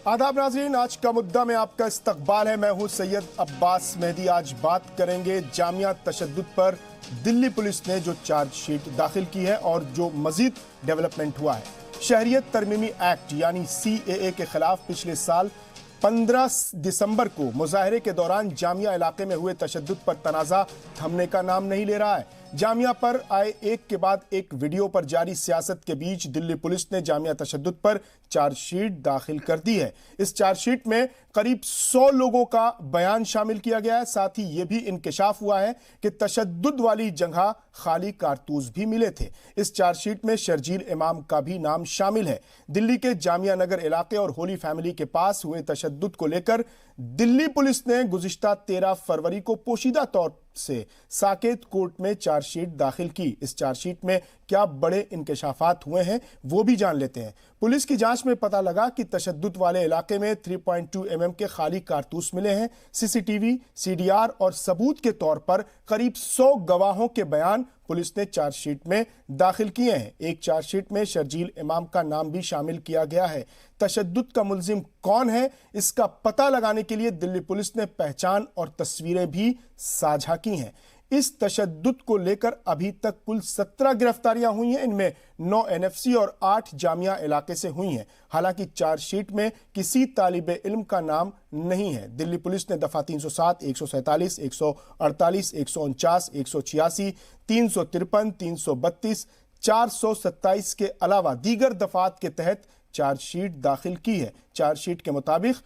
आदाब नाज़रीन, आज का मुद्दा में आपका इस्तकबाल है। मैं हूं सैयद अब्बास मेहदी। आज बात करेंगे जामिया तशद्दुद पर दिल्ली पुलिस ने जो चार्जशीट दाखिल की है और जो मजीद डेवलपमेंट हुआ है। शहरियत तरमीमी एक्ट यानी CAA के खिलाफ पिछले साल 15 दिसंबर को मुजाहरे के दौरान जामिया इलाके में हुए तशद्दुद पर तनाज़ा थमने का नाम नहीं ले रहा है। जामिया पर आए एक के बाद एक वीडियो पर जारी सियासत के बीच दिल्ली पुलिस ने जामिया तशद्दुद पर चार्जशीट दाखिल कर दी है। इस चार्जशीट में करीब 100 लोगों का बयान शामिल किया गया है। साथ ही यह भी इंकशाफ हुआ है कि तशद्दुद वाली जगह खाली कारतूस भी मिले थे। इस चार्जशीट में शर्जील इमाम का भी नाम शामिल है। दिल्ली के जामिया नगर इलाके और होली फैमिली के पास हुए तशद्दुद को लेकर दिल्ली पुलिस ने गुज़िश्ता 13 फरवरी को पोशीदा तौर से साकेत कोर्ट में चार्जशीट दाखिल की। इस चार्जशीट में क्या बड़े इंकशाफात हुए हैं वो भी जान लेते हैं। पुलिस की जांच में पता लगा कि तशद्दुद वाले इलाके में 3.2 mm के खाली कारतूस मिले हैं। CCTV, CDR और सबूत के तौर पर करीब 100 गवाहों के बयान पुलिस ने चार्जशीट में दाखिल किए हैं। एक चार्जशीट में शर्जील इमाम का नाम भी शामिल किया गया है। तशद्दुद का मुल्जिम कौन है, इसका पता लगाने के लिए दिल्ली पुलिस ने पहचान और तस्वीरें भी साझा की हैं। इस तशद्दुद को लेकर अभी तक कुल 17 गिरफ्तारियां हुई हैं। इनमें 9 NFC और 8 जामिया इलाके से हुई हैं। हालांकि चार्जशीट में किसी तालिबे इल्म का नाम नहीं है। दिल्ली पुलिस ने दफा 307, 147, 148, 149, 186, 353, 332, 427 के अलावा दीगर दफात के तहत चार्जशीट दाखिल की है। चार्जशीट के मुताबिक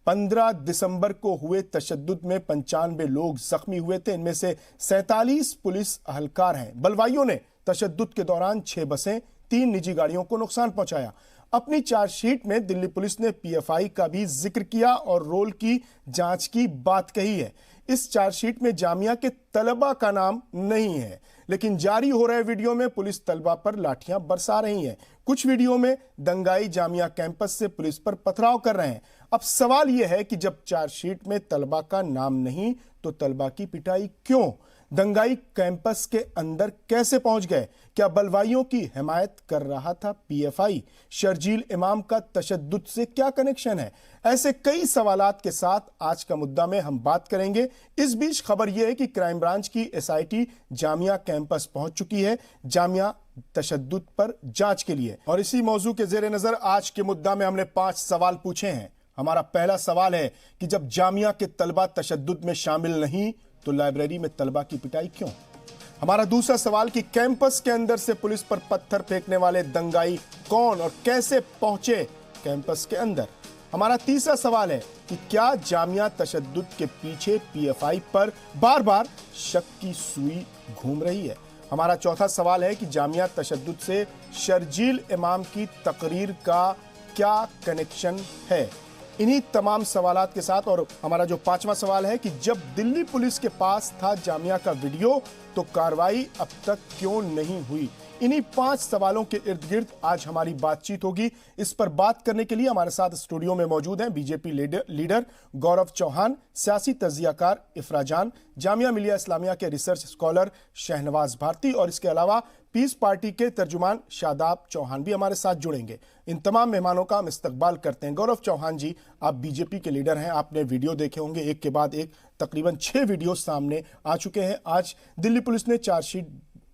15 दिसंबर को हुए तशद्दुद में 95 लोग जख्मी हुए थे। इनमें से 47 पुलिस अहलकार हैं। बलवाइयों ने तशद्दुद के दौरान 6 बसें, 3 निजी गाड़ियों को नुकसान पहुंचाया। अपनी चार्जशीट में दिल्ली पुलिस ने PFI का भी जिक्र किया और रोल की जांच की बात कही है। इस चार्जशीट में जामिया के तलबा का नाम नहीं है, लेकिन जारी हो रहे वीडियो में पुलिस तलबा पर लाठियां बरसा रही है। कुछ वीडियो में दंगाई जामिया कैंपस से पुलिस पर पथराव कर रहे हैं। अब सवाल यह है कि जब चार्जशीट में तलबा का नाम नहीं तो तलबा की पिटाई क्यों? दंगाई कैंपस के अंदर कैसे पहुंच गए? क्या बलवाइयों की हिमायत कर रहा था PFI? शर्जील इमाम का तशद्दुद से क्या कनेक्शन है? ऐसे कई सवालात के साथ आज का मुद्दा में हम बात करेंगे। इस बीच खबर यह है कि क्राइम ब्रांच की SIT जामिया कैंपस पहुंच चुकी है जामिया तशद्दुद पर जांच के लिए। और इसी मौजू के जेर नजर आज के मुद्दा में हमने 5 सवाल पूछे हैं। हमारा पहला सवाल है कि जब जामिया के तलबा तशद्दुद में शामिल नहीं तो लाइब्रेरी में तलबा की पिटाई क्यों? हमारा दूसरा सवाल कि कैंपस के अंदर से पुलिस पर पत्थर फेंकने वाले दंगाई कौन और कैसे पहुंचे कैंपस के अंदर? हमारा तीसरा सवाल है कि क्या जामिया तशद्दुद के पीछे PFI पर बार बार शक की सुई घूम रही है? हमारा चौथा सवाल है कि जामिया तशद्दुद से शर्जील इमाम की तकरीर का क्या कनेक्शन है? इन्हीं तमाम सवालात के साथ और हमारा जो 5वां सवाल है कि जब दिल्ली पुलिस के पास था जामिया का वीडियो तो कार्रवाई अब तक क्यों नहीं हुई? इन्हीं 5 सवालों के इर्द गिर्द आज हमारी बातचीत होगी। इस पर बात करने के लिए हमारे साथ स्टूडियो में मौजूद हैं BJP लीडर गौरव चौहान, सियासी तज्जियाकार इफ्रा जान, जामिया मिलिया इस्लामिया के रिसर्च स्कॉलर शहनवाज भारती और इसके अलावा पीस पार्टी के तर्जुमान शादाब चौहान भी हमारे साथ जुड़ेंगे। इन तमाम मेहमानों का हम इस्तकबाल करते हैं। गौरव चौहान जी, आप BJP के लीडर हैं, आपने वीडियो देखे होंगे, एक के बाद एक तकरीबन 6 वीडियो सामने आ चुके हैं। आज दिल्ली पुलिस ने चार्जशीट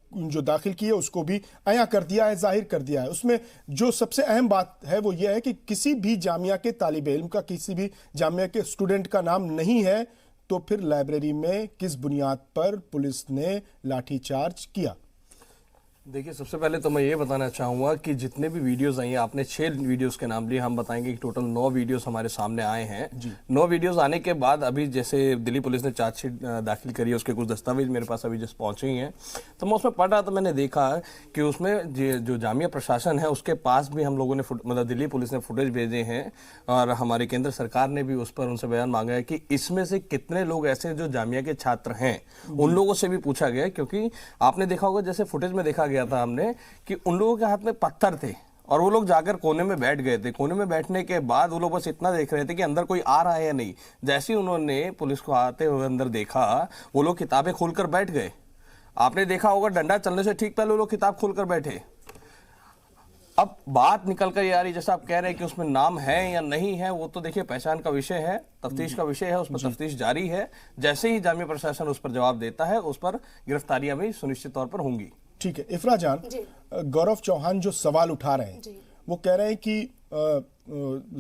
जो दाखिल की है उसको भी अया कर दिया है, जाहिर कर दिया है। उसमें जो सबसे अहम बात है वो ये है कि किसी भी जामिया के तालिबे इल्म का, किसी भी जामिया के स्टूडेंट का नाम नहीं है, तो फिर लाइब्रेरी में किस बुनियाद पर पुलिस ने लाठीचार्ज किया? देखिए, सबसे पहले तो मैं ये बताना चाहूँगा कि जितने भी वीडियोस आई हैं, आपने 6 वीडियोस के नाम लिए, हम बताएंगे कि टोटल 9 वीडियोस हमारे सामने आए हैं। 9 वीडियोस आने के बाद अभी जैसे दिल्ली पुलिस ने चार्जशीट दाखिल करी है, उसके कुछ दस्तावेज मेरे पास अभी जस्ट पहुँचे ही हैं। तो मैं उसमें पढ़ रहा था, मैंने देखा कि उसमें जो जामिया प्रशासन है उसके पास भी हम लोगों ने मतलब दिल्ली पुलिस ने फुटेज भेजे हैं और हमारी केंद्र सरकार ने भी उस पर उनसे बयान मांगा है कि इसमें से कितने लोग ऐसे जो जामिया के छात्र हैं उन लोगों से भी पूछा गया। क्योंकि आपने देखा होगा, जैसे फुटेज में देखा गया था हमने कि उन लोगों के हाथ में पत्थर थे और वो लोग जाकर कोने में बैठ गए थे। कोने में बैठने के बाद वो लोग बस इतना देख रहे थे कि अंदर कोई आ रहा है या नहीं। जैसे ही उन्होंने पुलिस को आते हुए अंदर देखा, वो लोग किताबें खोलकर बैठ गए। आपने देखा होगा, डंडा चलने से ठीक पहले वो लोग किताब खोलकर बैठे। अब बात निकल कर ये आ रही, जैसा आप कह रहे हैं कि उसमें नाम है या नहीं है, वो तो देखिए पहचान का विषय है, तफ्तीश का विषय है, उस पर तफ्तीश जारी है। जैसे ही जामिया प्रशासन उस पर जवाब देता है, उस पर गिरफ्तारियां भी सुनिश्चित तौर पर होंगी। ठीक है इफरा जान, गौरव चौहान जो सवाल उठा रहे हैं वो कह रहे हैं कि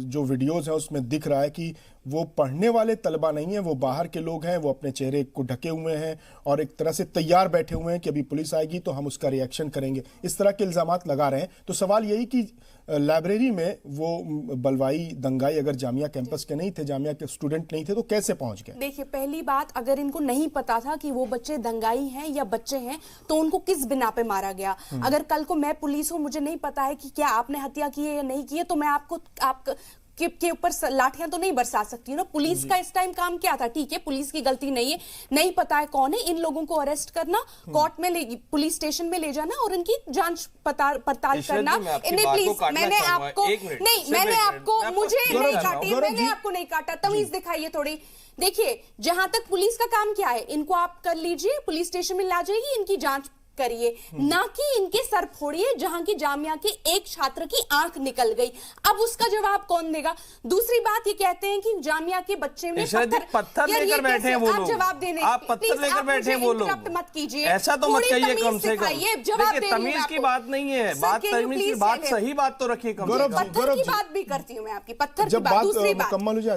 जो वीडियोस है उसमें दिख रहा है कि वो पढ़ने वाले तलबा नहीं है, वो बाहर के लोग हैं, वो अपने चेहरे को ढके हुए हैं और एक तरह से तैयार बैठे हुए हैं कि अभी पुलिस आएगी तो हम उसका रिएक्शन करेंगे, इस तरह के इल्जामात लगा रहे हैं। तो सवाल यही कि लाइब्रेरी में वो बलवाई दंगाई अगर जामिया कैंपस के नहीं थे, जामिया के स्टूडेंट नहीं थे, तो कैसे पहुंच गए? देखिए पहली बात, अगर इनको नहीं पता था कि वो बच्चे दंगाई हैं या बच्चे हैं तो उनको किस बिना पे मारा गया? अगर कल को मैं पुलिस हूं, मुझे नहीं पता है कि क्या आपने हत्या की है या नहीं की है, तो मैं आपको के ऊपर लाठियां तो नहीं बरसा सकती हूँ ना। पुलिस का इस टाइम काम क्या था? ठीक है पुलिस की गलती नहीं है, नहीं पता है कौन है, इन लोगों को अरेस्ट करना, कोर्ट में पुलिस स्टेशन में ले जाना और इनकी जांच पड़ताल करना। इन्हें प्लीज, मैंने आपको नहीं, मैंने आपको मुझे नहीं काटी, मैंने आपको नहीं काटा, तमीज दिखाइए थोड़ी। देखिए जहां तक पुलिस का काम क्या है, इनको आप कर लीजिए, पुलिस स्टेशन में ला जाइए, इनकी जांच करिए, ना कि इनके सर फोड़िए जहां की जामिया के एक छात्र की आंख निकल गई। अब उसका जवाब कौन देगा? दूसरी बात, ये कहते हैं कि जामिया के बच्चे में पत्थर लेकर बैठे हैं वो लोग। जवाब देने, आप पत्थर लेकर बैठे हैं वो लोग, मत कीजिए, ऐसा तो मत कहिए। कम से कम तमीज की बात नहीं है, बात तमीज की बात, सही बात तो रखिए। पत्थर की बात भी करती हूँ मैं आपकी, पत्थर की बात।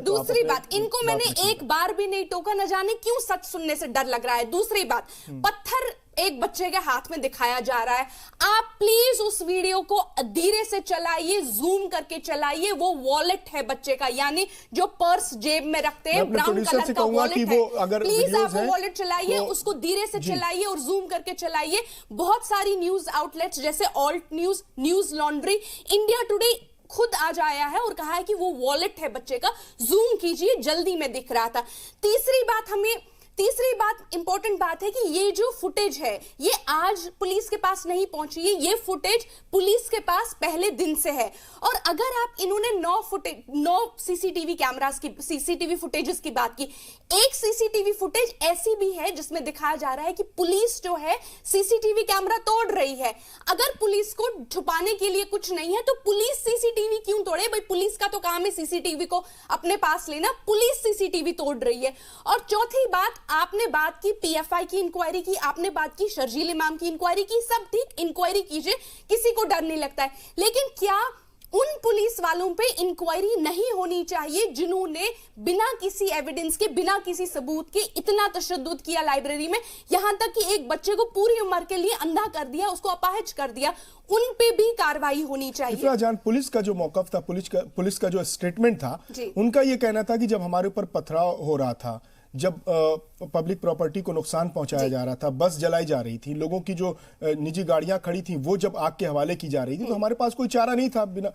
दूसरी बात, इनको मैंने एक बार भी नहीं टोका, न जाने क्यों सच सुनने से डर लग रहा है। दूसरी बात, पत्थर एक बच्चे के हाथ में दिखाया जा रहा है, आप प्लीज उस वीडियो को धीरे से चलाइए, जूम करके चलाइए। वो वॉलेट है बच्चे का, यानी जो पर्स जेब में रखते हैं, ब्राउन कलर का वॉलेट है। प्लीज आप वो वॉलेट चलाइए, उसको धीरे से चलाइए और जूम करके चलाइए। बहुत सारी न्यूज आउटलेट्स जैसे alt news, news laundry, India today खुद आज आया है और कहा है कि वो वॉलेट है बच्चे का, जूम कीजिए, जल्दी में दिख रहा था। तीसरी बात इंपॉर्टेंट बात है कि ये जो फुटेज है ये आज पुलिस के पास नहीं पहुंची है, ये फुटेज पुलिस के पास पहले दिन से है। और अगर आप, इन्होंने 9 सीसीटीवी कैमरास की, सीसीटीवी फुटेजेस की बात की, एक सीसीटीवी फुटेज ऐसी भी है जिसमें दिखाया जा रहा है कि पुलिस जो है सीसीटीवी कैमरा तोड़ रही है। अगर पुलिस को छुपाने के लिए कुछ नहीं है तो पुलिस सीसीटीवी क्यों तोड़े? भाई पुलिस का तो काम है सीसीटीवी को अपने पास लेना, पुलिस सीसीटीवी तोड़ रही है। और चौथी बात, आपने बात की पीएफआई की इंक्वायरी की, आपने बात की शर्जील इमाम की इंक्वायरी की, सब ठीक, इंक्वायरी कीजिए, किसी को डर नहीं लगता है। लेकिन क्या उन पुलिस वालों पे इंक्वायरी नहीं होनी चाहिए जिन्होंने बिना किसी एविडेंस के, बिना किसी सबूत के इतना तशद्दुद किया लाइब्रेरी में, यहां तक कि एक बच्चे को पूरी उम्र के लिए अंधा कर दिया, उसको अपाहिज कर दिया? उन पे भी कार्रवाई होनी चाहिए। जान, पुलिस का जो मौकफ था, पुलिस का जो स्टेटमेंट था, उनका यह कहना था कि जब हमारे ऊपर पथराव हो रहा था, जब पब्लिक प्रॉपर्टी को नुकसान पहुंचाया जा रहा था, बस जलाई जा रही थी, लोगों की जो निजी गाड़ियां खड़ी थी वो जब आग के हवाले की जा रही थी, तो हमारे पास कोई चारा नहीं था बिना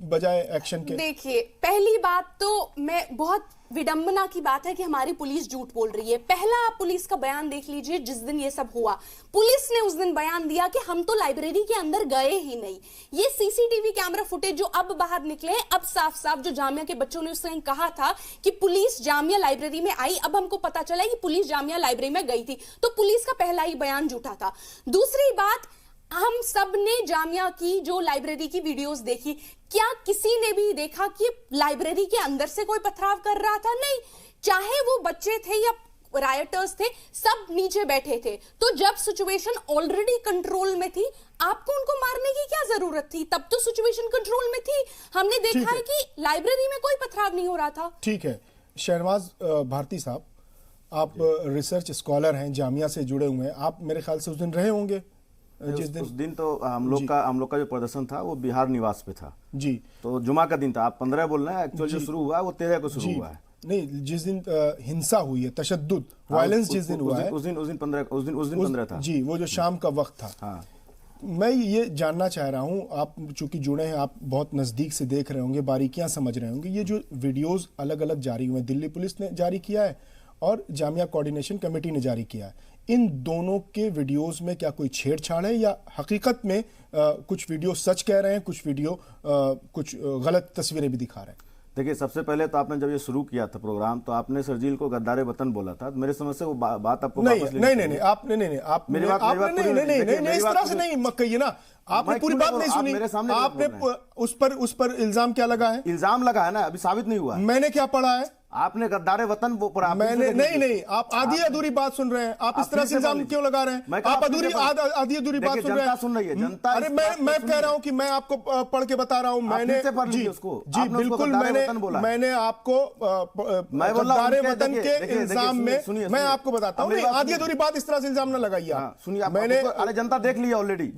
बजाय एक्शन के। देखिए पहली बात तो, मैं बहुत विडंबना की बात है कि हमारी पुलिस झूठ बोल रही है। पहला आप पुलिस का बयान देख लीजिए, जिस दिन ये सब हुआ पुलिस ने उस दिन बयान दिया कि हम तो लाइब्रेरी के अंदर गए ही नहीं। ये सीसीटीवी कैमरा फुटेज जो अब बाहर निकले हैं, अब साफ साफ जो जामिया के बच्चों ने उस दिन कहा था कि पुलिस जामिया लाइब्रेरी में आई, अब हमको पता चला कि पुलिस जामिया लाइब्रेरी में गई थी, तो पुलिस का पहला ही बयान झूठा था। दूसरी बात, हम सब ने जामिया की जो लाइब्रेरी की वीडियोस देखी, क्या किसी ने भी देखा कि लाइब्रेरी के अंदर से कोई पथराव कर रहा था? नहीं, चाहे वो बच्चे थे या रायटर्स थे, सब नीचे बैठे थे। तो जब सिचुएशन ऑलरेडी कंट्रोल में थी, आपको उनको मारने की क्या जरूरत थी? तब तो सिचुएशन कंट्रोल में थी। हमने देखा है कि लाइब्रेरी में कोई पथराव नहीं हो रहा था। ठीक है, शहनवाज भारती साहब, आप रिसर्च स्कॉलर हैं, जामिया से जुड़े हुए हैं, आप मेरे ख्याल से उस दिन रहे होंगे। उस दिन तो हम लोग का जो प्रदर्शन था वो बिहार निवास पे था जी, तो जुमा का दिन था। आप 15 बोल रहे हैं, एक्चुअली जो शुरू हुआ है वो 13 को शुरू हुआ है। नहीं, जिस दिन हिंसा हुई है, तशद्दुद, वायलेंस जिस दिन हुआ है, उस दिन 15 था जी, वो जो शाम का वक्त था। हाँ। मैं ये जानना चाह रहा हूं, आप चूंकि जुड़े हैं, आप बहुत नजदीक से देख रहे होंगे, बारीकियां समझ रहे होंगे, ये जो वीडियोस अलग अलग जारी हुए, दिल्ली पुलिस ने जारी किया है और जामिया कोऑर्डिनेशन कमेटी ने जारी किया है, इन दोनों के वीडियोस में क्या कोई छेड़छाड़ है या हकीकत में कुछ वीडियो सच कह रहे हैं, कुछ वीडियो कुछ गलत तस्वीरें भी दिखा रहे हैं? देखिए, सबसे पहले तो आपने जब ये शुरू किया था प्रोग्राम तो आपने शर्जील को गद्दारे वतन बोला था। मेरे समझ से वो बात आपको नहीं इस तरह से नहीं मत कहिए ना, आपने पूरी बात नहीं सुनी। मेरे सामने आपने उस पर इल्जाम क्या लगा है? इल्जाम लगा है ना, अभी साबित नहीं हुआ। मैंने क्या पढ़ा है? आपने गद्दारे वतन पर मैंने नहीं, आप आधी अधूरी बात सुन रहे हैं। आप इस तरह से इल्जाम क्यों लगा रहे हैं? आप आधी अधूरी बात सुन रहे हैं। सुन रही है जनता। अरे मैं कह रहा हूं कि मैं आपको पढ़ के बता रहा हूं। मैंने जी बिल्कुल मैंने आपको गद्दारे वतन के इल्जाम में मैं आपको बताता हूं। आधी अधूरी बात इस तरह से इल्जाम न लगाइए। सुनिए, मैंने अरे जनता देख लिया ऑलरेडी।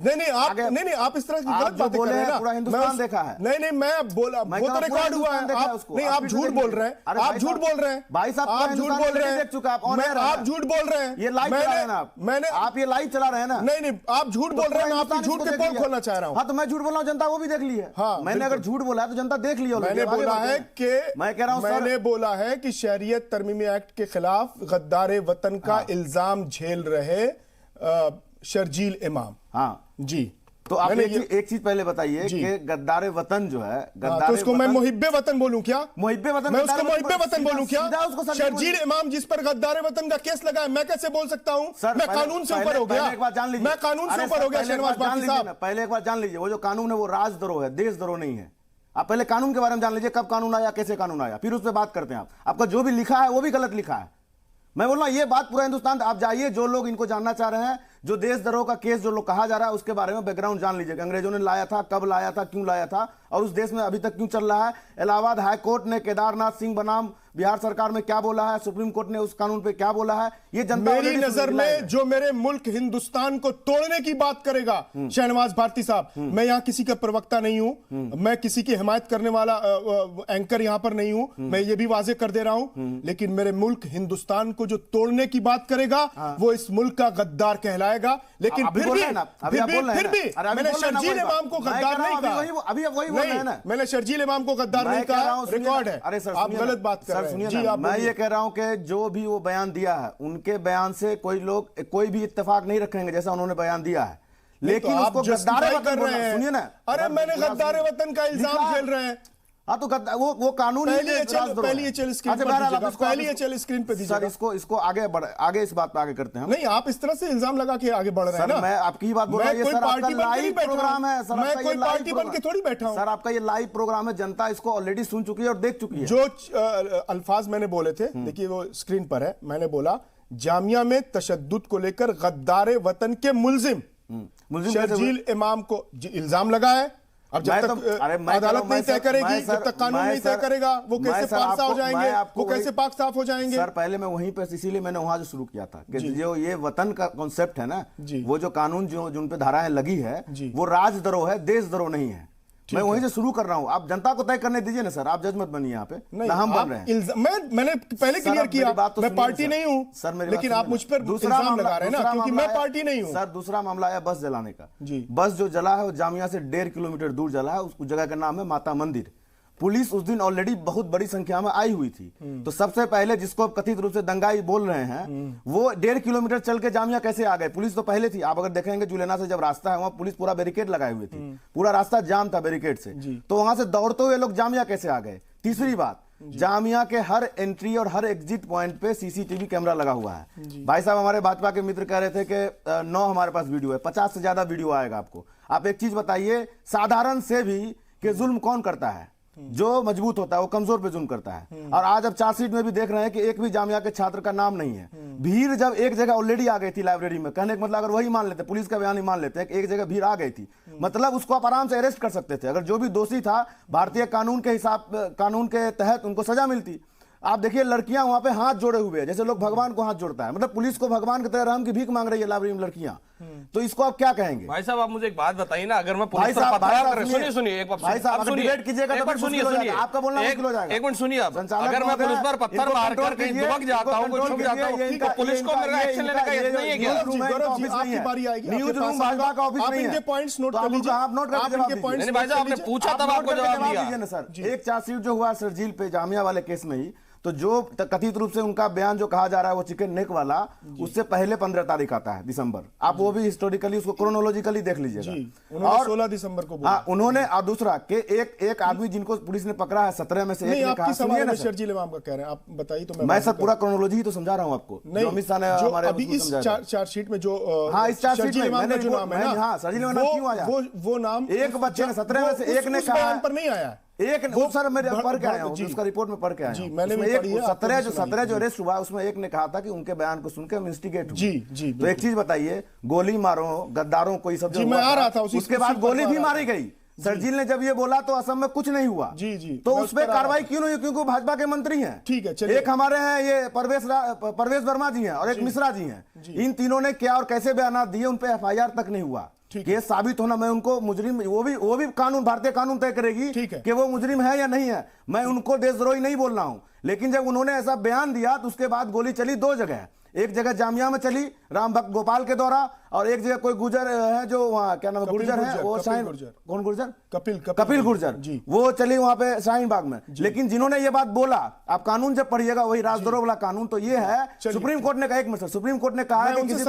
नहीं आप इस तरह की गलत बातें कर रहे हैं ना। पूरा हिंदुस्तान देखा है। नहीं मैं बोला, वो तो रिकॉर्ड हुआ है। नहीं, आप झूठ बोल रहे हैं। आप झूठ बोल रहे हैं भाई साहब, आप झूठ बोल रहे हैं। देख चुका आप झूठ बोल रहे हैं। ये लाइव चला रहे हैं आप ये लाइव चला रहे हैं ना। नहीं आप झूठ बोल रहे हैं। मैं आपकी झूठ के पोल खोलना चाह रहा हूं। हाँ, तो मैं झूठ बोल रहा हूं, जनता वो भी देख ली है। हाँ, मैंने अगर झूठ बोला है तो जनता देख ली है। मैंने बोला है कि मैं कह रहा हूं, मैंने बोला है कि शरीयत तरमीमी एक्ट के खिलाफ गद्दारे वतन का इल्जाम झेल रहे शर्जील इमाम। हाँ जी, तो आप एक चीज पहले बताइए कि गद्दारे वतन जो है, तो उसको मैं मुहिब्बे वतन बोलूं क्या? मुहिब्बे वतन, मैं उसको मुहिब्बे वतन बोलूं क्या? शर्जील इमाम जिस पर गद्दारे वतन का केस लगा है, मैं कैसे बोल सकता हूं? मैं कानून से ऊपर हो गया। एक बात जान लीजिए, मैं कानून से ऊपर हो गया। शहनवाज बाकी साहब, पहले एक बात जान लीजिए, वो जो कानून है वो राजद्रोह है, देशद्रोह नहीं है। आप पहले कानून के बारे में जान लीजिए, कब कानून आया, कैसे कानून आया, फिर उस पर बात करते हैं। आपका जो भी लिखा है वो भी गलत लिखा है। मैं बोल रहा हूं ये बात पूरा हिंदुस्तान, आप जाइए, जो लोग इनको जानना चाह रहे हैं, जो देशद्रोह का केस जो लोग कहा जा रहा है उसके बारे में बैकग्राउंड जान लीजिए। अंग्रेजों ने लाया था, कब लाया था, क्यों लाया था, और उस देश में अभी तक क्यों चल रहा है। इलाहाबाद हाई कोर्ट ने केदारनाथ सिंह बनाम बिहार सरकार में क्या बोला है, सुप्रीम कोर्ट ने उस कानून पे क्या बोला है, ये जनता मेरी नजर में जो मेरे मुल्क हिंदुस्तान को तोड़ने की बात करेगा शहनवाज भारती साहब, मैं यहां किसी का प्रवक्ता नहीं हूं, मैं किसी की हिमायत करने वाला एंकर यहां पर नहीं हूं, मैं ये भी वाजे कर दे रहा हूं, लेकिन मेरे मुल्क हिंदुस्तान को जो तोड़ने की बात करेगा वो इस मुल्क का गद्दार कहलाएगा। लेकिन फिर भी मैंने शर्जील इमाम को गद्दार नहीं कहा। अभी वही बोल रहे हैं ना, मैंने शर्जील इमाम को गद्दार नहीं कहा, रिकॉर्ड है। अरे सर, आप गलत बात कर रहे हैं। मैं ये कह रहा हूं कि जो भी वो बयान दिया है, उनके बयान से कोई लोग कोई भी इत्तेफाक नहीं रखेंगे जैसा उन्होंने बयान दिया है, लेकिन तो उसको गद्दारे वतन कर रहे हैं। सुनिए ना, अरे मैंने गद्दारे वतन का इल्जाम झेल रहे हैं। हाँ, तो वो कानून पहली स्क्रीन पे दीजिए। सर इसको आगे इस बात पे आगे करते हैं। नहीं, आप इस तरह से इल्जाम लगा के आगे बढ़ रहे हैं ना। मैं आपकी बात बोल रहा हूं, सर आपका लाइव प्रोग्राम है। सर मैं कोई पार्टी बन के थोड़ी बैठा हूं। सर आपका ये लाइव प्रोग्राम है, जनता इसको ऑलरेडी सुन चुकी है और देख चुकी है। जो अल्फाज मैंने बोले थे, देखिए वो स्क्रीन पर है। मैंने बोला जामिया में तशद्दुद को लेकर गद्दारे वतन के मुल्जिम शर्जील इमाम को इल्जाम लगा है। अब जब तक अदालत नहीं तय करेगी, जब तक कानून नहीं तय करेगा, वो कैसे पाक साफ हो जाएंगे, वो कैसे पाक साफ हो जाएंगे? सर पहले मैं वहीं पर, इसीलिए मैंने वहां जो शुरू किया था कि जो ये वतन का कॉन्सेप्ट है ना, वो जो कानून जो जिन पे धाराएं लगी है वो राजद्रोह है, देशद्रोह नहीं है। मैं वहीं से शुरू कर रहा हूं, आप जनता को तय करने दीजिए ना सर, आप जज मत बनिए यहाँ पे ना, हम बन रहे हैं। मैंने पहले क्लियर किया, मैं पार्टी नहीं हूं सर, लेकिन आप मुझ पर इल्जाम लगा रहे हैं ना, क्योंकि मैं पार्टी नहीं हूं। सर दूसरा मामला आया बस जलाने का। बस जो जला है वो जामिया से 1.5 किलोमीटर दूर जला है, उस जगह का नाम है माता मंदिर। पुलिस उस दिन ऑलरेडी बहुत बड़ी संख्या में आई हुई थी, तो सबसे पहले जिसको आप कथित रूप से दंगाई बोल रहे हैं, वो 1.5 किलोमीटर चल के जामिया कैसे आ गए? पुलिस तो पहले थी। आप अगर देखेंगे जुलेना से जब रास्ता है वहां पुलिस पूरा बैरिकेड लगाए हुए थी, पूरा रास्ता जाम था बैरिकेड से, तो वहां से दौड़ते हुए लोग जामिया कैसे आ गए? तीसरी बात, जामिया के हर एंट्री और हर एग्जिट पॉइंट पे सीसीटीवी कैमरा लगा हुआ है। भाई साहब हमारे भाजपा के मित्र कह रहे थे कि 9 हमारे पास वीडियो है, 50 से ज्यादा वीडियो आएगा आपको। आप एक चीज बताइए, साधारण से भी कि जुल्म कौन करता है? जो मजबूत होता है वो कमजोर पे जुल्म करता है। और आज अब चार्जशीट में भी देख रहे हैं कि एक भी जामिया के छात्र का नाम नहीं है। भीड़ जब एक जगह ऑलरेडी आ गई थी लाइब्रेरी में, कहने का मतलब अगर वही मान लेते, पुलिस का बयान ही मान लेते हैं कि एक जगह भीड़ आ गई थी, मतलब उसको आप आराम से अरेस्ट कर सकते थे। अगर जो भी दोषी था, भारतीय कानून के हिसाब, कानून के तहत उनको सजा मिलती। आप देखिए लड़कियां वहां पे हाथ जोड़े हुए हैं, जैसे लोग भगवान को हाथ जोड़ता है, मतलब पुलिस को भगवान की तरह रहम की भीख मांग रही है लाइब्रेरी में लड़कियां। तो इसको आप क्या कहेंगे? भाई साहब आप मुझे एक बात बताइए ना, अगर मैं पुलिस पर पथराव कर, सुनिए एक बात, भाई साहब अगर डिबेट कीजिएगा तो फिर सुनिए आपका बोलना मुश्किल हो जाएगा। एक मिनट सुनिए आप, अगर मैं पुलिस पर पत्थर मार कर कहीं दुबक जाता हूं, कुछ छुप जाता हूं, तो पुलिस को मेरा एक्शन लेने का यत्न नहीं है क्या? आपकी बारी आएगी, न्यूज़ रूम भाजपा का ऑफिस नहीं है। आप इनके पॉइंट्स नोट कर लीजिए, आप नोट करके जवाब दीजिए। नहीं भाई साहब आपने पूछा तब आपको जवाब दिया ना सर। एक चार्जशीट जो हुआ शर्जील पे जामिया वाले केस में ही, तो जो कथित रूप से उनका बयान जो कहा जा रहा है वो चिकन नेक वाला, उससे पहले 15 तारीख आता है दिसंबर। आप वो भी हिस्टोरिकली उसको क्रोनोलॉजिकली देख लीजिएगा। और 16 दिसंबर को बोला। उन्होंने, और दूसरा कि एक आदमी जिनको पुलिस ने पकड़ा है 17 में से एक ने कहा, सुनिए ना सर, कह रहे हैं आप बताइए तो मैं सर पूरा क्रोनोलॉजी ही तो समझा रहा हूं आपको। नहीं, अमित शाह ने हमारे अभी इस चार्जशीट में जो इस चार्जशीट में मैंने जो नाम है ना, सरजील इमाम क्यों आया, वो नाम एक बच्चे ने 17 में से एक ने कहा पर नहीं आया, एक वो सर मेरे पढ़ के आया हूं, उसका रिपोर्ट में पढ़ के आया हूं। मैंने भी पढ़ी है। 17 जो अरेस्ट हुआ उसमें एक ने कहा था कि उनके बयान को सुनकर हम इंस्टिगेट हुए। जी, तो एक चीज बताइए, गोली मारो गद्दारों को, सब मैं आ रहा था उसके बाद गोली भी मारी गई। सरजील ने जब ये बोला तो असम में कुछ नहीं हुआ। जी, तो उस पर कार्रवाई क्यों नहीं हुई? क्योंकि भाजपा के मंत्री हैं। ठीक है, चलिए। एक हमारे हैं ये परवेश वर्मा जी हैं और एक मिश्रा जी हैं। इन तीनों ने क्या और कैसे बयान दिए, उन पे FIR तक नहीं हुआ। ये साबित होना, मैं उनको मुजरिम, वो भी कानून, भारतीय कानून तय करेगी कि वो मुजरिम है या नहीं है। मैं उनको देशद्रोही नहीं बोल रहा हूं, लेकिन जब उन्होंने ऐसा बयान दिया तो उसके बाद गोली चली 2 जगह। एक जगह जामिया में चली राम भक्त गोपाल के द्वारा, और एक जगह कोई गुर्जर है जो वहाँ क्या नाम है, गुर्जर है वो शाहीन, कौन गुर्जर, कपिल गुर्जर, वो चली वहां पे शाहीन बाग में। लेकिन जिन्होंने ये बात बोला, आप कानून जब पढ़िएगा वही राजद्रोह वाला कानून, तो ये है सुप्रीम कोर्ट ने कहा, एक मिनट, सुप्रीम कोर्ट ने कहा कि किसी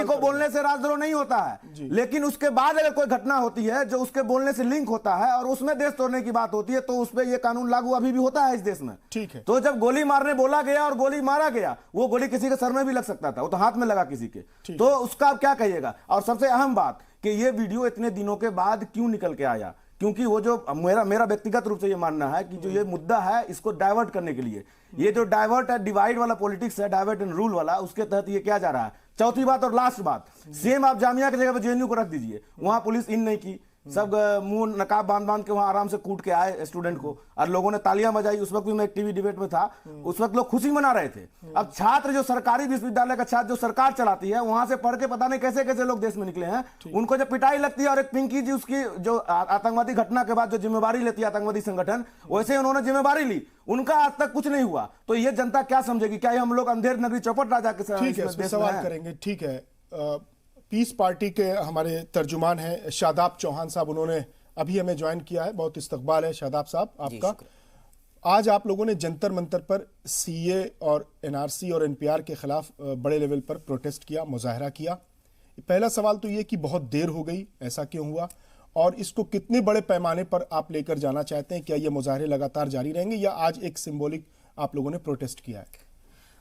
को बोलने से राजद्रोह नहीं होता है, लेकिन उसके बाद अगर कोई घटना होती है जो उसके बोलने से लिंक होता है और उसमें देश तोड़ने की बात होती है, तो उस पर यह कानून लागू अभी भी होता है इस देश में। ठीक है। तो जब गोली मारने बोला गया और गोली मारा गया, वो गोली किसी के सर में भी लग सकता था, वो तो हाथ में लगा किसी के, तो उसका आप क्या कहिएगा। और सबसे अहम बात कि ये वीडियो इतने दिनों के बाद क्यों निकल के आया, क्योंकि वो जो मेरा व्यक्तिगत रूप से ये मानना है कि जो ये मुद्दा है इसको डाइवर्ट करने के लिए, ये जो डाइवर्ट है, डिवाइड वाला पॉलिटिक्स है, डाइवर्ट एंड रूल वाला, उसके तहत ये किया जा रहा है। चौथी बात और लास्ट बात, सेम आप जामिया की जगह पर JNU को रख दीजिए, वहां पुलिस इन नहीं की, सब मुंह नकाब बांध के वहां आराम से कूट के आए स्टूडेंट को, और लोगों ने तालियां बजाई। उस वक्त भी मैं एक टीवी डिबेट में था, उस वक्त लोग खुशी मना रहे थे। अब छात्र, जो सरकारी विश्वविद्यालय का छात्र जो सरकार चलाती है, वहां से पढ़ के पता नहीं कैसे कैसे लोग देश में निकले हैं, उनको जब पिटाई लगती है, और एक पिंकी जी उसकी जो आतंकवादी घटना के बाद जो जिम्मेवारी लेती है आतंकवादी संगठन, वैसे उन्होंने जिम्मेवारी ली, उनका आज तक कुछ नहीं हुआ। तो ये जनता क्या समझेगी? क्या हम लोग अंधेर नगरी चौपट राजा के सवाल करेंगे? ठीक है। पीस पार्टी के हमारे तर्जुमान हैं शादाब चौहान साहब, उन्होंने अभी हमें ज्वाइन किया है। बहुत इस्तकबाल है शादाब साहब आपका। आज आप लोगों ने जंतर मंतर पर CA और NRC और NPR के खिलाफ बड़े लेवल पर प्रोटेस्ट किया, मुजाहरा किया। पहला सवाल तो ये कि बहुत देर हो गई, ऐसा क्यों हुआ, और इसको कितने बड़े पैमाने पर आप लेकर जाना चाहते हैं? क्या ये मुजाहरे लगातार जारी रहेंगे या आज एक सिंबॉलिक आप लोगों ने प्रोटेस्ट किया है?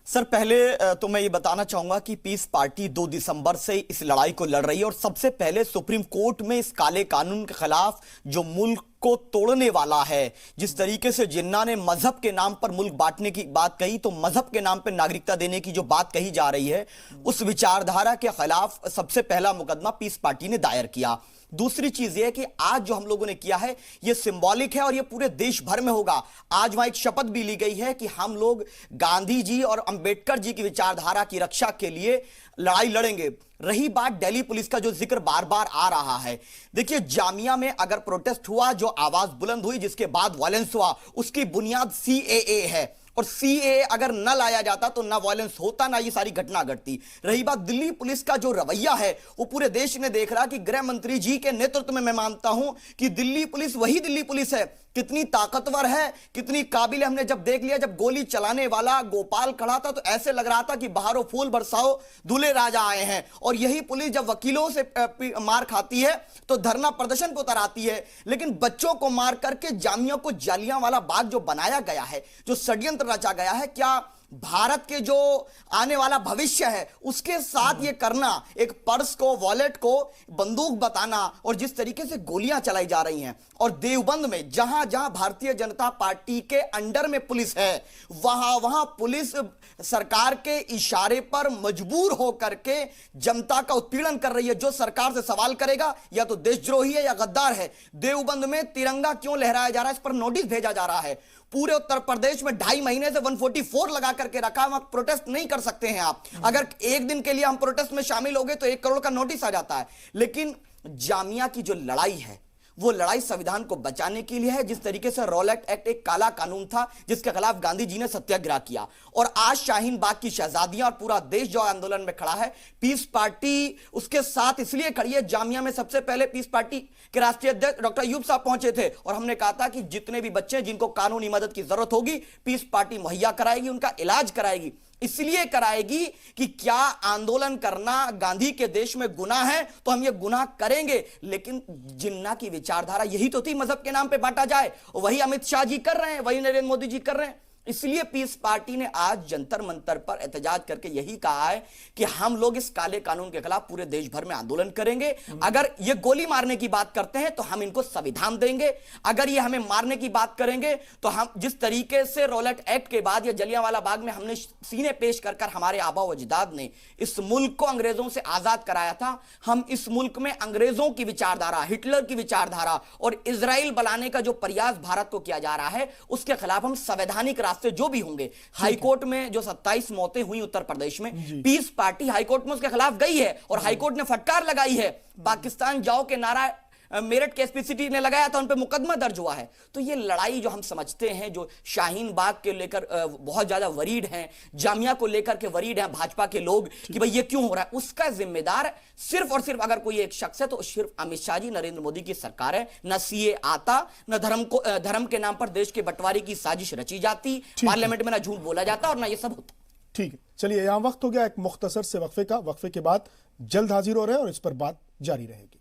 सर, पहले तो मैं ये बताना चाहूंगा कि पीस पार्टी 2 दिसंबर से इस लड़ाई को लड़ रही है, और सबसे पहले सुप्रीम कोर्ट में इस काले कानून के खिलाफ जो मुल्क को तोड़ने वाला है, जिस तरीके से जिन्ना ने मजहब के नाम पर मुल्क बांटने की बात कही, तो मजहब के नाम पर नागरिकता देने की जो बात कही जा रही है, उस विचारधारा के खिलाफ सबसे पहला मुकदमा पीस पार्टी ने दायर किया। दूसरी चीज यह है कि आज जो हम लोगों ने किया है यह सिंबॉलिक है और यह पूरे देश भर में होगा। आज वहां एक शपथ भी ली गई है कि हम लोग गांधी जी और अंबेडकर जी की विचारधारा की रक्षा के लिए लड़ाई लड़ेंगे। रही बात दिल्ली पुलिस का जो जिक्र बार बार आ रहा है, देखिए जामिया में अगर प्रोटेस्ट हुआ, जो आवाज बुलंद हुई, जिसके बाद वायलेंस हुआ, उसकी बुनियाद CAA है, और CAA अगर न लाया जाता तो ना वायलेंस होता, ना ये सारी घटना घटती। रही बात दिल्ली पुलिस का जो रवैया है, वो पूरे देश ने देख रहा कि गृह मंत्री जी के नेतृत्व में मैं मानता हूं कि दिल्ली पुलिस वही दिल्ली पुलिस है, कितनी ताकतवर है, कितनी काबिल है। हमने जब देख लिया, जब गोली चलाने वाला गोपाल खड़ा था तो ऐसे लग रहा था कि बाहरों फूल बरसाओ दूल्हे राजा आए हैं। और यही पुलिस जब वकीलों से मार खाती है तो धरना प्रदर्शन पर उतर आती है, लेकिन बच्चों को मार करके जामिया को जालियांवाला बाग जो बनाया गया है, जो षड्यंत्र रचा गया है, क्या भारत के जो आने वाला भविष्य है उसके साथ ये करना, एक पर्स को, वॉलेट को बंदूक बताना, और जिस तरीके से गोलियां चलाई जा रही हैं, और देवबंद में जहां जहां भारतीय जनता पार्टी के अंडर में पुलिस है, वहां वहां पुलिस सरकार के इशारे पर मजबूर होकर के जनता का उत्पीड़न कर रही है। जो सरकार से सवाल करेगा या तो देशद्रोही है या गद्दार है। देवबंद में तिरंगा क्यों लहराया जा रहा है, इस पर नोटिस भेजा जा रहा है। पूरे उत्तर प्रदेश में 2.5 महीने से 144 लगा करके रखा, वहां प्रोटेस्ट नहीं कर सकते हैं आप। अगर एक दिन के लिए हम प्रोटेस्ट में शामिल हो गए तो 1 करोड़ का नोटिस आ जाता है। लेकिन जामिया की जो लड़ाई है वो लड़ाई संविधान को बचाने के लिए है। जिस तरीके से रॉलेट एक्ट एक काला कानून था जिसके खिलाफ गांधी जी ने सत्याग्रह किया, और आज शाहीन बाग की शहजादियां और पूरा देश जो आंदोलन में खड़ा है, पीस पार्टी उसके साथ इसलिए खड़ी है। जामिया में सबसे पहले पीस पार्टी के राष्ट्रीय अध्यक्ष डॉक्टर अयूब साहब पहुंचे थे और हमने कहा था कि जितने भी बच्चे जिनको कानूनी मदद की जरूरत होगी पीस पार्टी मुहैया कराएगी, उनका इलाज कराएगी। इसलिए कराएगी कि क्या आंदोलन करना गांधी के देश में गुनाह है तो हम ये गुनाह करेंगे, लेकिन जिन्ना की विचारधारा यही तो थी मजहब के नाम पे बांटा जाए, वही अमित शाह जी कर रहे हैं, वही नरेंद्र मोदी जी कर रहे हैं। इसलिए पीस पार्टी ने आज जंतर मंतर पर एहतजाज करके यही कहा है कि हम लोग इस काले कानून के खिलाफ पूरे देश भर में आंदोलन करेंगे। अगर ये गोली मारने की बात करते हैं तो हम इनको संविधान देंगे, अगर ये हमें मारने की बात करेंगे तो हम जिस तरीके से रॉलेट एक्ट के बाद या जलियांवाला बाग में हमने सीने पेश कर हमारे आबा व अजदाद ने इस मुल्क को अंग्रेजों से आजाद कराया था, हम इस मुल्क में अंग्रेजों की विचारधारा, हिटलर की विचारधारा और इजराइल बनाने का जो प्रयास भारत को किया जा रहा है उसके खिलाफ हम संवैधानिक रास्ते जो भी होंगे। हाईकोर्ट में जो 27 मौतें हुई उत्तर प्रदेश में, पीस पार्टी हाईकोर्ट में उसके खिलाफ गई है और हाईकोर्ट ने फटकार लगाई है। पाकिस्तान जाओ के नारा मेरठ के एसपी सिटी ने लगाया था, उन पे मुकदमा दर्ज हुआ है। तो ये लड़ाई जो हम समझते हैं, जो शाहीन बाग के लेकर बहुत ज्यादा वरीड हैं, जामिया को लेकर के वरीड हैं भाजपा के लोग कि भाई ये क्यों हो रहा है, उसका जिम्मेदार सिर्फ और सिर्फ अगर कोई एक शख्स है तो सिर्फ अमित शाह जी, नरेंद्र मोदी की सरकार है। न सीए आता, न धर्म के नाम पर देश के बंटवारे की साजिश रची जाती, पार्लियामेंट में ना झूठ बोला जाता और ना ये सब होता। ठीक है, चलिए यहां वक्त हो गया एक मुख्तसर से वक्फे का। वक्फे के बाद जल्द हाजिर हो रहे हैं और इस पर बात जारी रहेगी।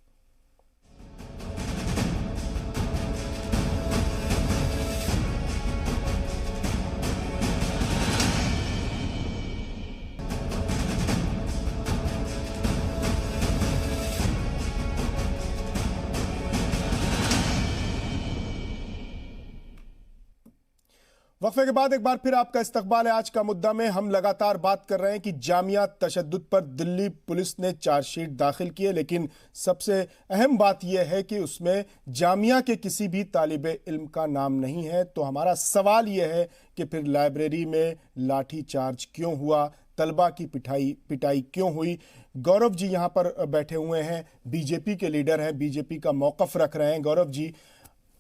वक्फे के बाद एक बार फिर आपका इस्तकबाल है। आज का मुद्दा में हम लगातार बात कर रहे हैं कि जामिया तशद्दुद पर दिल्ली पुलिस ने चार्जशीट दाखिल की है, लेकिन सबसे अहम बात यह है कि उसमें जामिया के किसी भी तालिबे इल्म का नाम नहीं है। तो हमारा सवाल यह है कि फिर लाइब्रेरी में लाठी चार्ज क्यों हुआ, तलबा की पिटाई क्यों हुई। गौरव जी यहाँ पर बैठे हुए हैं, बीजेपी के लीडर हैं, बीजेपी का मौक़िफ़ रख रहे हैं। गौरव जी,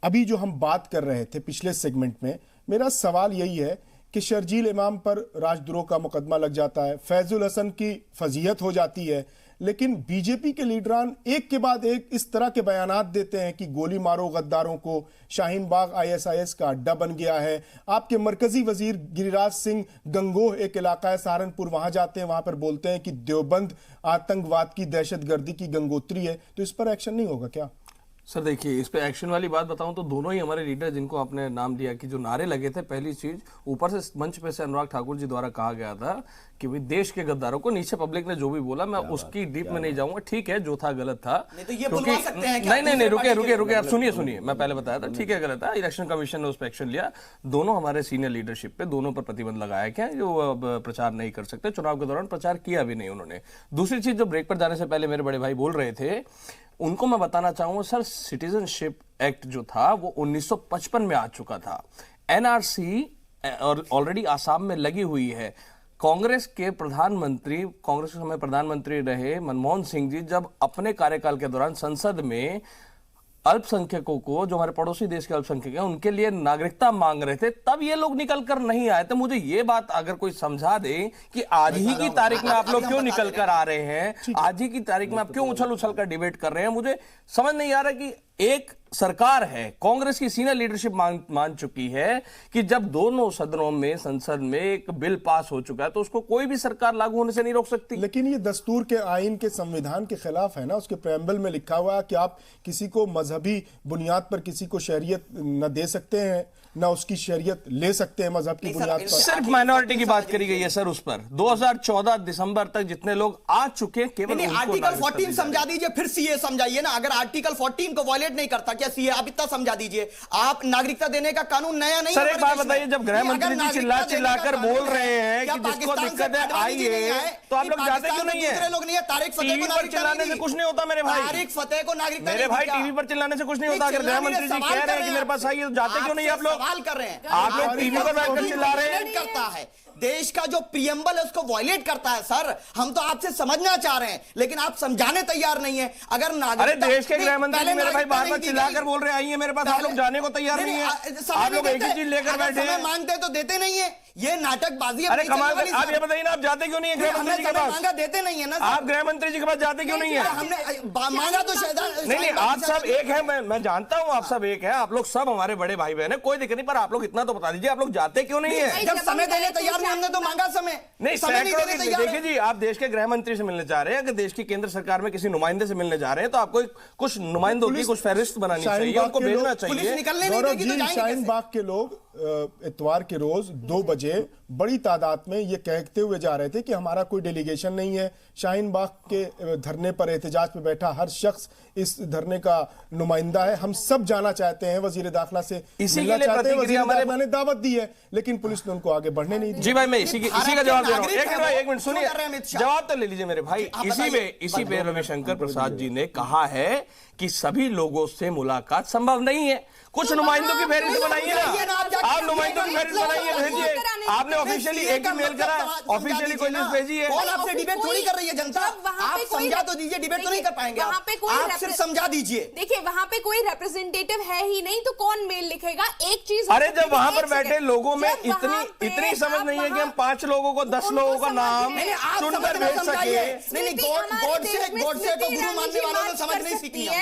अभी जो हम बात कर रहे थे पिछले सेगमेंट में, मेरा सवाल यही है कि शर्जील इमाम पर राजद्रोह का मुकदमा लग जाता है, फैजुल हसन की फजीहत हो जाती है, लेकिन बीजेपी के लीडरान एक के बाद एक इस तरह के बयानात देते हैं कि गोली मारो गद्दारों को, शाहीन बाग आईएसआईएस का अड्डा बन गया है। आपके मरकजी वजीर गिरिराज सिंह गंगोह एक इलाका है सहारनपुर, वहां जाते हैं, वहां पर बोलते हैं कि देवबंद आतंकवाद की, दहशतगर्दी की गंगोत्री है। तो इस पर एक्शन नहीं होगा क्या? सर देखिए, इस पे एक्शन वाली बात बताऊं तो दोनों ही हमारे लीडर जिनको आपने नाम लिया कि जो नारे लगे थे, पहली चीज ऊपर से मंच पे से अनुराग ठाकुर जी द्वारा कहा गया था कि भाई देश के गद्दारों को, नीचे पब्लिक ने जो भी बोला मैं उसकी डीप में नहीं जाऊंगा, ठीक है जो था गलत था। नहीं तो ये बुलवा सकते हैं क्या? नहीं रुके आप सुनिए, मैं पहले बताया था, ठीक है गलत था, इलेक्शन कमीशन ने उस पर एक्शन लिया। दोनों हमारे सीनियर लीडरशिप पे दोनों पर प्रतिबंध लगाया गया, जो प्रचार नहीं कर सकते, चुनाव के दौरान प्रचार किया भी नहीं उन्होंने। दूसरी चीज, जो ब्रेक पर जाने से पहले मेरे बड़े भाई बोल रहे थे, उनको मैं बताना चाहूंगा सर, सिटीजनशिप एक्ट जो था वो 1955 में आ चुका था। एनआरसी और ऑलरेडी आसाम में लगी हुई है। कांग्रेस के प्रधानमंत्री, कांग्रेस के समय प्रधानमंत्री रहे मनमोहन सिंह जी, जब अपने कार्यकाल के दौरान संसद में अल्पसंख्यकों को, जो हमारे पड़ोसी देश के अल्पसंख्यक हैं, उनके लिए नागरिकता मांग रहे थे, तब ये लोग निकल कर नहीं आए थे। मुझे ये बात अगर कोई समझा दे कि आज ही की तारीख में आप लोग क्यों निकल कर आ रहे हैं, आज ही की तारीख में आप क्यों उछल कर डिबेट कर रहे हैं, मुझे समझ नहीं आ रहा कि एक सरकार है, कांग्रेस की सीनियर लीडरशिप मान चुकी है कि जब दोनों सदनों में, संसद में एक बिल पास हो चुका है तो उसको कोई भी सरकार लागू होने से नहीं रोक सकती। लेकिन ये दस्तूर के, आइन के, संविधान के खिलाफ है ना। उसके प्रेम्बल में लिखा हुआ है कि आप किसी को मजहबी बुनियाद पर किसी को शरीयत न दे सकते हैं, ना उसकी शरीयत ले सकते हैं मजहब की बुनियाद पर। सिर्फ माइनॉरिटी की बात करी गई है सर। उस पर 2014 दिसंबर तक जितने लोग आ चुके, केवल आर्टिकल 14 समझा दीजिए, फिर सीए समझाइए ना। अगर आर्टिकल 14 को वायलेट नहीं करता क्या सीए? आप इतना समझा दीजिए। आप नागरिकता देने का कानून नया नहीं। सर एक बात बताइए, जब गृह मंत्री जी चिल्लाकर बोल रहे हैं कि जिसको दिक्कत है आइए, तो आप लोग जाते क्यों नहीं है? लोग नहीं है। तारिक फतेह को नागरिकता चिल्लाने से कुछ नहीं होता मेरे भाई। तारिक फतेह को नागरिकता, मेरे भाई टीवी पर चिल्लाने से कुछ नहीं होता। अगर गृह मंत्री जी कह रहे हैं कि मेरे पास आइए, तो जाते क्यों नहीं आप लोग? सवाल कर रहे हैं, आप लोग टीवी पर बैठकर चिल्ला रहे हैं। करता है देश का जो प्रियम्बल है उसको वायलेट करता है। सर हम तो आपसे समझना चाह रहे हैं लेकिन आप समझाने तैयार नहीं है। अगर अरे देश के गृह मंत्री मेरे भाई बार बार चिल्लाकर बोल रहे आइए मेरे पास, आप लोग जाने को तैयार नहीं है। आप लोग एक ही चीज लेकर बैठे हैं, मांगते तो देते नहीं है, ये नाटकबाजी। अरे कमाल, आप ये बताइए ना, आप जाते क्यों नहीं है गृह मंत्री जी के पास? मांगा देते नहीं है ना, आप गृह मंत्री जी के पास जाते क्यों नहीं है? हमने मांगा तो शायद नहीं, आप सब एक है, मैं जानता हूँ आप सब एक है, आप लोग सब हमारे बड़े भाई बहन है, कोई दिक्कत नहीं, पर आप लोग इतना तो बता दीजिए आप लोग जाते क्यों नहीं है? जब समय देने तैयार नहीं, हमने तो मांगा समय नहीं। देखिए जी, आप देश के गृह मंत्री से मिलने जा रहे हैं, अगर देश की केंद्र सरकार में किसी नुमाइंदे से मिलने जा रहे हैं तो आपको कुछ नुमाइंदों की कुछ फहरिस्त बनानी चाहिए, उनको भेजना चाहिए। गौरव जी, शाहीन बाग के लोग इतवार के रोज 2 बजे बड़ी तादाद में ये कहते हुए जा रहे थे कि हमारा कोई डेलीगेशन नहीं है। शाहीन बाग के धरने पर एहतजाज पे बैठा हर शख्स इस धरने का नुमाइंदा है। हम सब जाना चाहते हैं, वजीर दाखिला से मिलना चाहते हैं, वजीर दाखिला ने दावत दी है लेकिन पुलिस ने उनको आगे बढ़ने नहीं दिया। जी भाई, मैं इसी का जवाब दे रहा हूँ। एक मिनट सुनिए, जवाब तो ले लीजिए मेरे भाई। इसी पे रविशंकर प्रसाद जी ने कहा है कि सभी लोगों से मुलाकात संभव नहीं है, कुछ नुमाइंदों की फहरिस्त बनाइए ना, आप नुमाइंदों की फहरिस्त बनाइए, भेजिए। आपने ऑफिशियली एक ही मेल करा, ऑफिशियली कोई लिस्ट भेजी है। कौन आपसे डिबेट थोड़ी कर रही है जनता, आप समझा तो दीजिए, डिबेट तो नहीं कर पाएंगे आप सिर्फ समझा दीजिए। देखिए वहां पे कोई रिप्रेजेंटेटिव है ही नहीं तो कौन मेल लिखेगा? एक चीज, अरे जब वहां पर बैठे लोगों में इतनी समझ नहीं है कि हम 5 लोगों को 10 लोगों का नाम चुनकर भेज सके। नहीं, गॉड से को गुरु मानने वालों ने समझ नहीं सीखी है।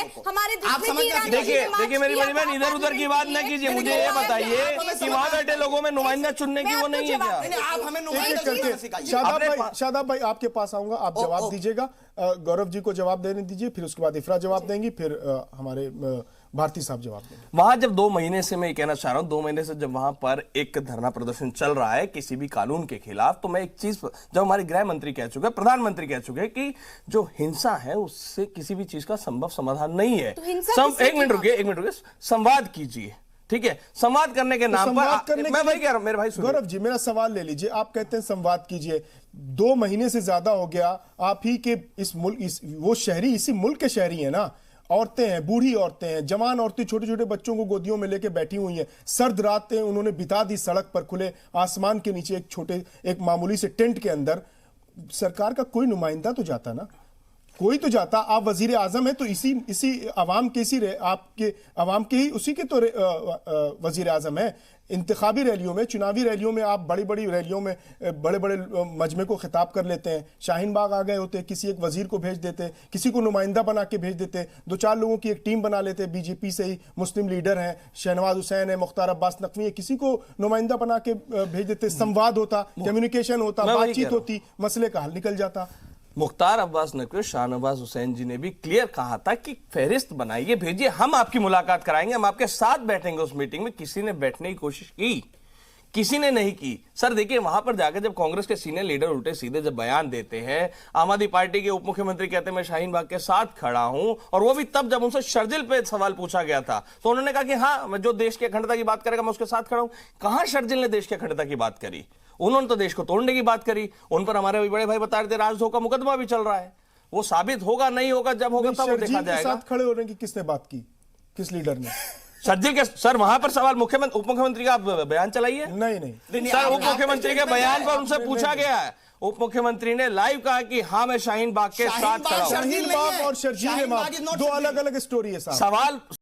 देखिए मेरी बड़ी बहन, इधर उधर की बात न कीजिए, मुझे ये बताइए कि वहां बैठे लोगों में नुमाइंदा चुनने की वो नहीं है क्या? आप हमें शादाब भाई आपके पास आऊंगा, आप जवाब दीजिएगा। गौरव जी को जवाब देने दीजिए, फिर उसके बाद इफ्रा जवाब देंगी, फिर हमारे भारती साहब जवाब देंगे। वहां जब 2 महीने से, मैं ये कहना चाह रहा हूं, 2 महीने से जब वहां पर एक धरना प्रदर्शन चल रहा है किसी भी कानून के खिलाफ, तो मैं एक चीज, जब हमारे गृह मंत्री कह चुके, प्रधानमंत्री कह चुके कि जो हिंसा है उससे किसी भी चीज का संभव समाधान नहीं है। एक मिनट रुकिए, संवाद कीजिए, ठीक है? संवाद करने के नाम पर मैं वही कह रहा हूं मेरे भाई। गौरव जी, मेरा सवाल ले लीजिए, आप कहते हैं संवाद कीजिए, 2 महीने से ज्यादा हो गया, आप ही के इस मुल्क, वो शहरी इसी मुल्क के शहरी है ना, औरतें हैं, बूढ़ी औरतें हैं, जवान औरतें छोटे छोटे बच्चों को गोदियों में लेके बैठी हुई हैं, सर्द रातें उन्होंने बिता दी सड़क पर खुले आसमान के नीचे, एक मामूली से टेंट के अंदर। सरकार का कोई नुमाइंदा तो जाता ना, कोई तो जाता। आप वजीर आजम है तो इसी अवाम के, आपके अवाम के ही उसी के तो वजीर आजम है। इंतखाबी रैलियों में, चुनावी रैलियों में आप बड़ी बड़ी रैलियों में बड़े बड़े मजमे को खिताब कर लेते हैं। शाहीन बाग आ गए होते, किसी एक वजीर को भेज देते, किसी को नुमाइंदा बना के भेज देते, 2-4 लोगों की एक टीम बना लेते, बीजेपी से ही मुस्लिम लीडर हैं, शहनवाज हुसैन है, मुख्तार अब्बास नकवी है, किसी को नुमाइंदा बना के भेज देते। संवाद होता, कम्युनिकेशन होता, बातचीत होती, मसले का हल निकल जाता। मुख्तार अब्बास नकवी, शाहनवाज हुसैन जी ने भी क्लियर कहा था कि फहरिस्त बनाइए, भेजिए, हम आपकी मुलाकात कराएंगे, हम आपके साथ बैठेंगे उस मीटिंग में। किसी ने बैठने की कोशिश की? किसी ने नहीं की। सर देखिए, वहां पर जाकर जब कांग्रेस के सीनियर लीडर उल्टे सीधे जब बयान देते हैं, आम आदमी पार्टी के उप मुख्यमंत्री कहते हैं मैं शाहीन बाग के साथ खड़ा हूं, और वो भी तब जब उनसे शर्जिल पे सवाल पूछा गया था तो उन्होंने कहा कि हाँ, मैं जो देश की अखंडता की बात करेगा मैं उसके साथ खड़ा हूं। कहां शर्जिल ने देश की अखंडता की बात करी? उन्होंने तो देश को तोड़ने की बात करी। उन पर हमारे बड़े भाई बता रहे थे राजद्रोह का मुकदमा भी चल रहा है। वो साबित होगा नहीं होगा, जब होगा तब देखा जाएगा। साथ खड़े होने की किसने बात की? किस लीडर ने? शर्जिल के सर वहां पर सवाल उप मुख्यमंत्री का बयान चलाइए। नहीं सर, उप मुख्यमंत्री के बयान पर उनसे पूछा गया है, उप मुख्यमंत्री ने लाइव कहा कि हाँ मैं शाहीन बाग के साथ खड़ा हूं। शाहीन बाग और शर्जील इमाम 2 अलग अलग स्टोरी है साहब। सवाल